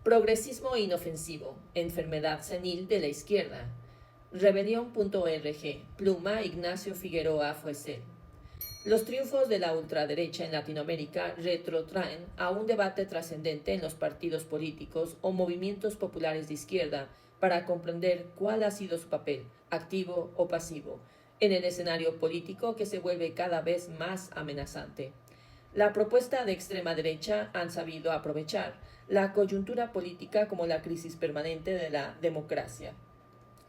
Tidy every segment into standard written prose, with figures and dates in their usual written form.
Progresismo inofensivo, enfermedad senil de la izquierda. Rebelión.org, pluma Ignacio Figueroa Fuesel. Los triunfos de la ultraderecha en Latinoamérica retrotraen a un debate trascendente en los partidos políticos o movimientos populares de izquierda para comprender cuál ha sido su papel, activo o pasivo, en el escenario político que se vuelve cada vez más amenazante. La propuesta de extrema derecha han sabido aprovechar la coyuntura política como la crisis permanente de la democracia,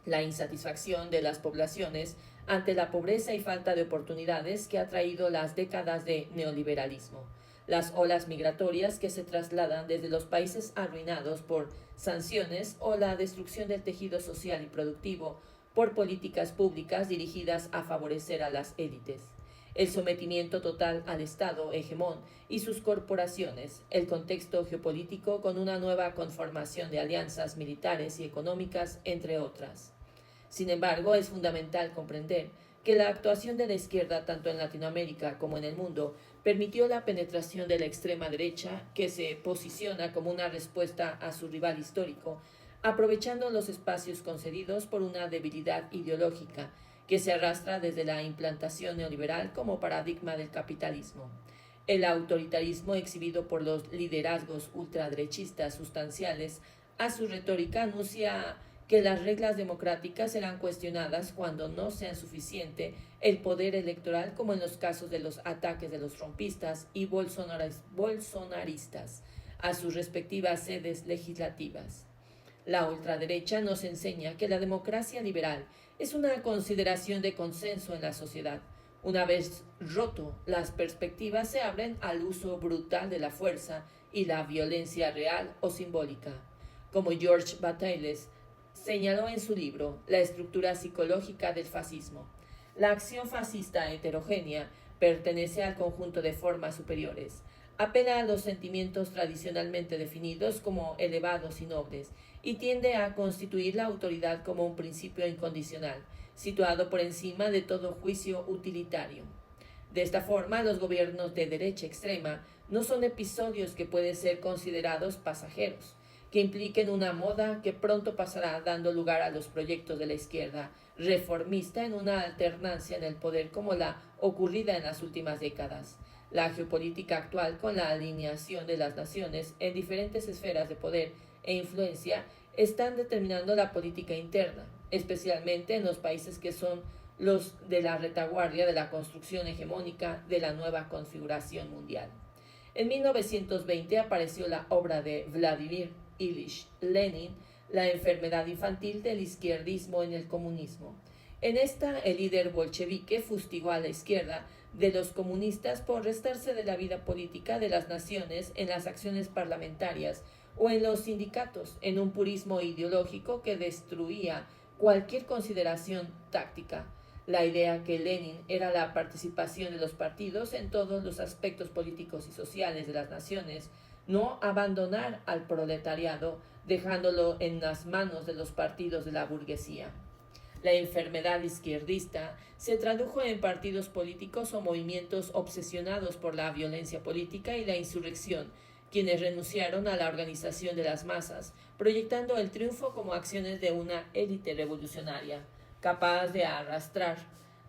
la insatisfacción de las poblaciones ante la pobreza y falta de oportunidades que ha traído las décadas de neoliberalismo, las olas migratorias que se trasladan desde los países arruinados por sanciones o la destrucción del tejido social y productivo por políticas públicas dirigidas a favorecer a las élites, el sometimiento total al Estado hegemón y sus corporaciones, el contexto geopolítico con una nueva conformación de alianzas militares y económicas, entre otras. Sin embargo, es fundamental comprender que la actuación de la izquierda, tanto en Latinoamérica como en el mundo, permitió la penetración de la extrema derecha, que se posiciona como una respuesta a su rival histórico, aprovechando los espacios concedidos por una debilidad ideológica que se arrastra desde la implantación neoliberal como paradigma del capitalismo. El autoritarismo exhibido por los liderazgos ultraderechistas sustanciales a su retórica anuncia que las reglas democráticas serán cuestionadas cuando no sean suficiente el poder electoral, como en los casos de los ataques de los trumpistas y bolsonaristas a sus respectivas sedes legislativas. La ultraderecha nos enseña que la democracia liberal es una consideración de consenso en la sociedad. Una vez roto, las perspectivas se abren al uso brutal de la fuerza y la violencia real o simbólica. Como George Bataille señaló en su libro La estructura psicológica del fascismo, la acción fascista heterogénea pertenece al conjunto de formas superiores, apela a los sentimientos tradicionalmente definidos como elevados y nobles y tiende a constituir la autoridad como un principio incondicional, situado por encima de todo juicio utilitario. De esta forma, los gobiernos de derecha extrema no son episodios que pueden ser considerados pasajeros, que impliquen una moda que pronto pasará, dando lugar a los proyectos de la izquierda reformista en una alternancia en el poder como la ocurrida en las últimas décadas. La geopolítica actual, con la alineación de las naciones en diferentes esferas de poder e influencia, están determinando la política interna, especialmente en los países que son los de la retaguardia de la construcción hegemónica de la nueva configuración mundial. En 1920 apareció la obra de Vladimir Ilich Lenin, La enfermedad infantil del izquierdismo en el comunismo. En esta, el líder bolchevique fustigó a la izquierda de los comunistas por restarse de la vida política de las naciones en las acciones parlamentarias o en los sindicatos, en un purismo ideológico que destruía cualquier consideración táctica. La idea que Lenin era la participación de los partidos en todos los aspectos políticos y sociales de las naciones, no abandonar al proletariado dejándolo en las manos de los partidos de la burguesía. La enfermedad izquierdista se tradujo en partidos políticos o movimientos obsesionados por la violencia política y la insurrección, quienes renunciaron a la organización de las masas, proyectando el triunfo como acciones de una élite revolucionaria, capaz de arrastrar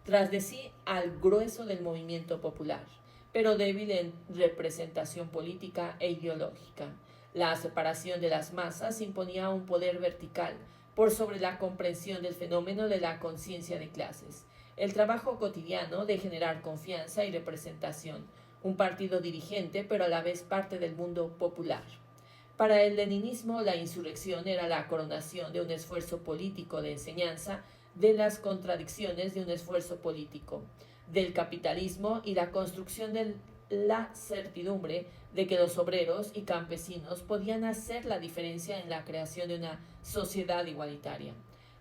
tras de sí al grueso del movimiento popular, pero débil en representación política e ideológica. La separación de las masas imponía un poder vertical por sobre la comprensión del fenómeno de la conciencia de clases, el trabajo cotidiano de generar confianza y representación, un partido dirigente pero a la vez parte del mundo popular. Para el leninismo, la insurrección era la coronación de un esfuerzo político de enseñanza de las contradicciones de un esfuerzo político, del capitalismo y la construcción de la certidumbre de que los obreros y campesinos podían hacer la diferencia en la creación de una sociedad igualitaria.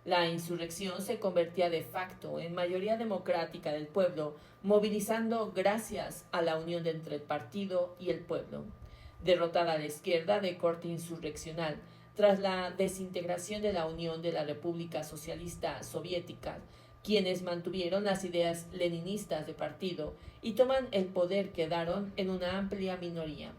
La insurrección se convertía de facto en mayoría democrática del pueblo, movilizando gracias a la unión entre el partido y el pueblo. Derrotada la izquierda de corte insurreccional, tras la desintegración de la Unión de la República Socialista Soviética, quienes mantuvieron las ideas leninistas de partido y toman el poder quedaron en una amplia minoría.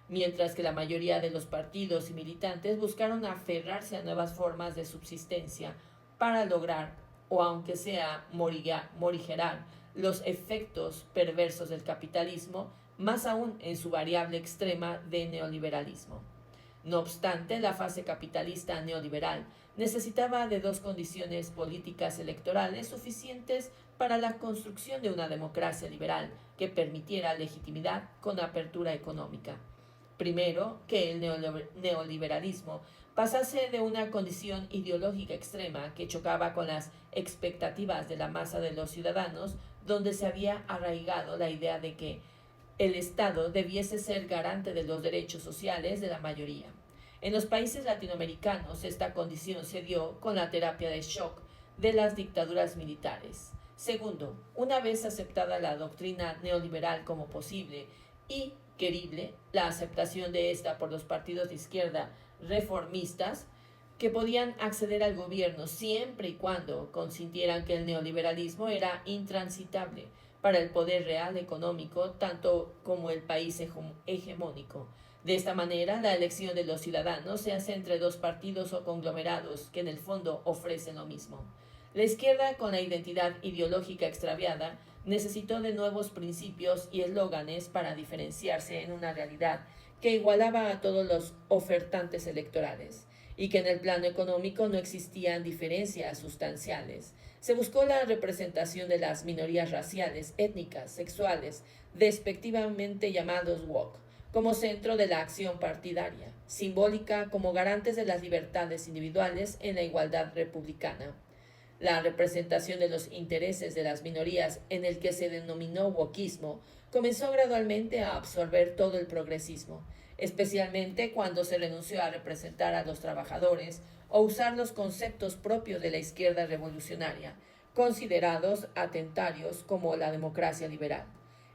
mientras que la mayoría de los partidos y militantes buscaron aferrarse a nuevas formas de subsistencia para lograr, o aunque sea morigerar, los efectos perversos del capitalismo, más aún en su variable extrema de neoliberalismo. No obstante, la fase capitalista neoliberal necesitaba de dos condiciones políticas electorales suficientes para la construcción de una democracia liberal que permitiera legitimidad con apertura económica. Primero, que el neoliberalismo pasase de una condición ideológica extrema que chocaba con las expectativas de la masa de los ciudadanos, donde se había arraigado la idea de que el Estado debiese ser garante de los derechos sociales de la mayoría. En los países latinoamericanos esta condición se dio con la terapia de shock de las dictaduras militares. Segundo, una vez aceptada la doctrina neoliberal como posible y querible, la aceptación de esta por los partidos de izquierda reformistas que podían acceder al gobierno siempre y cuando consintieran que el neoliberalismo era intransitable para el poder real económico tanto como el país hegemónico. De esta manera, la elección de los ciudadanos se hace entre dos partidos o conglomerados que en el fondo ofrecen lo mismo. La izquierda, con la identidad ideológica extraviada, necesitó de nuevos principios y eslóganes para diferenciarse en una realidad que igualaba a todos los ofertantes electorales y que en el plano económico no existían diferencias sustanciales. Se buscó la representación de las minorías raciales, étnicas, sexuales, despectivamente llamados woke, como centro de la acción partidaria, simbólica como garantes de las libertades individuales en la igualdad republicana. La representación de los intereses de las minorías en el que se denominó wokismo comenzó gradualmente a absorber todo el progresismo, especialmente cuando se renunció a representar a los trabajadores o usar los conceptos propios de la izquierda revolucionaria, considerados atentarios como la democracia liberal.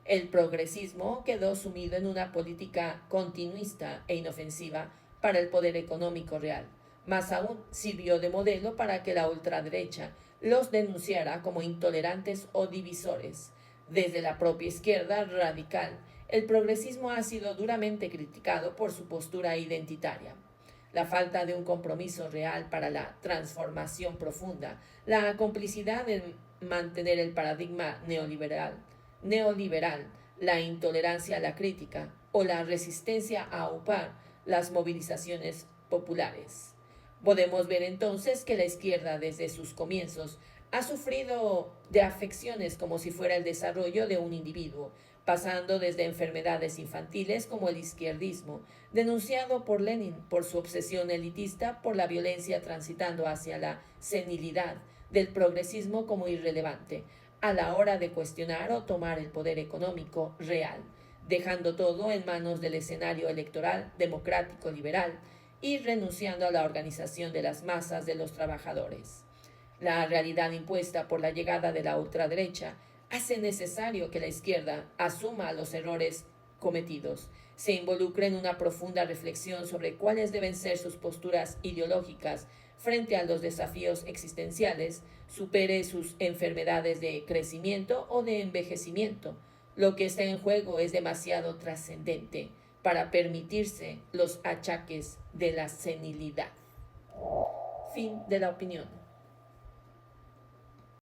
El progresismo quedó sumido en una política continuista e inofensiva para el poder económico real. Más aún, sirvió de modelo para que la ultraderecha los denunciara como intolerantes o divisores. Desde la propia izquierda radical, el progresismo ha sido duramente criticado por su postura identitaria. La falta de un compromiso real para la transformación profunda, la complicidad en mantener el paradigma neoliberal, la intolerancia a la crítica o la resistencia a aupar las movilizaciones populares. Podemos ver entonces que la izquierda desde sus comienzos ha sufrido de afecciones como si fuera el desarrollo de un individuo, pasando desde enfermedades infantiles como el izquierdismo, denunciado por Lenin por su obsesión elitista por la violencia, transitando hacia la senilidad del progresismo como irrelevante a la hora de cuestionar o tomar el poder económico real, dejando todo en manos del escenario electoral democrático liberal y renunciando a la organización de las masas de los trabajadores. La realidad impuesta por la llegada de la ultraderecha hace necesario que la izquierda asuma los errores cometidos, se involucre en una profunda reflexión sobre cuáles deben ser sus posturas ideológicas frente a los desafíos existenciales, supere sus enfermedades de crecimiento o de envejecimiento. Lo que está en juego es demasiado trascendente para permitirse los achaques de la senilidad. Fin de la opinión.